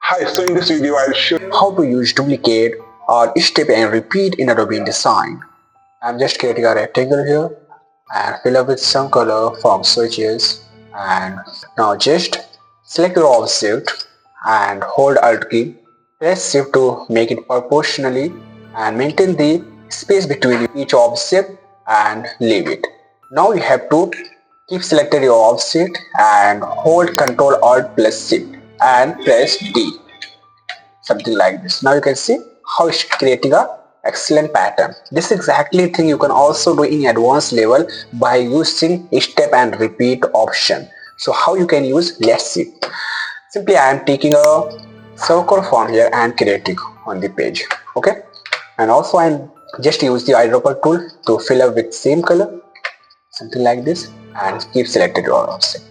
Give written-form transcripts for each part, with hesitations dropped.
Hi, so in this video I'll show you how to use duplicate or step and repeat in Adobe InDesign. I'm just creating a rectangle here and fill up with some color from switches, and now just select your object and hold Alt key, press Shift to make it proportionally and maintain the space between each object and leave it. Now you have to keep selected your object and hold Ctrl Alt plus Shift and press D, something like this. Now you can see how it's creating a excellent pattern. This exactly thing you can also do in advanced level by using step and repeat option. So how you can use, let's see. Simply I am taking a circle from here and creating on the page. Okay, and also I am just use the eyedropper tool to fill up with same color, something like this, and keep selected your offset.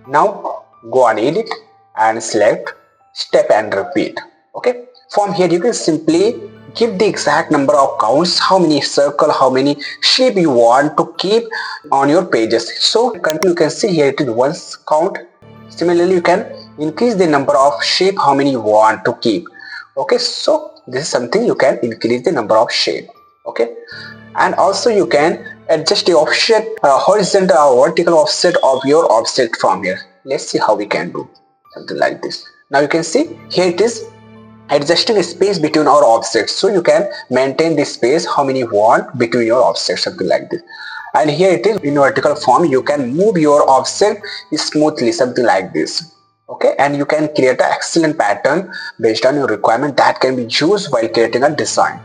Now go on edit and select step and repeat. Okay, from here you can simply give the exact number of counts, how many circle, how many shape you want to keep on your pages. So you can see here it is one count. Similarly you can increase the number of shape, how many you want to keep. Okay, so this is something you can increase the number of shape. Okay, and also you can adjust the offset, horizontal or vertical offset of your object from here. Let's see how we can do something like this. Now you can see here it is adjusting space between our objects, so you can maintain the space how many you want between your objects, something like this. And here it is in vertical form, you can move your object smoothly, something like this. Okay, and you can create an excellent pattern based on your requirement that can be used while creating a design.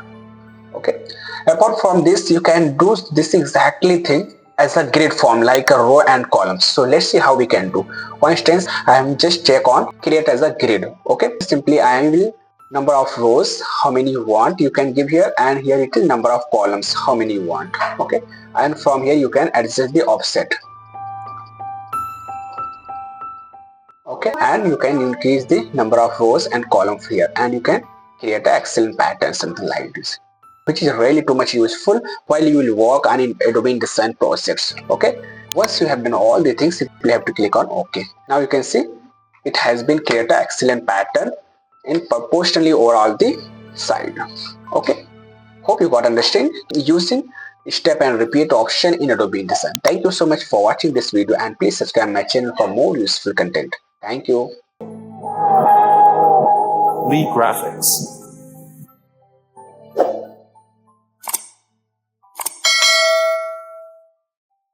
Okay, apart from this you can do this exactly thing as a grid form like a row and columns. So let's see how we can do. For instance, I am just check on create as a grid. Okay, simply I will number of rows how many you want you can give here, and here it is number of columns how many you want. Okay, and from here you can adjust the offset. Okay, and you can increase the number of rows and columns here, and you can create an excellent pattern, something like this, which is really too much useful while you will work on Adobe InDesign projects. Okay, once you have done all the things, you have to click on OK. Now you can see it has been created an excellent pattern in proportionally over all the side. Okay, hope you got understand using step and repeat option in Adobe InDesign. Thank you so much for watching this video, and please subscribe my channel for more useful content. Thank you. Lee Graphics.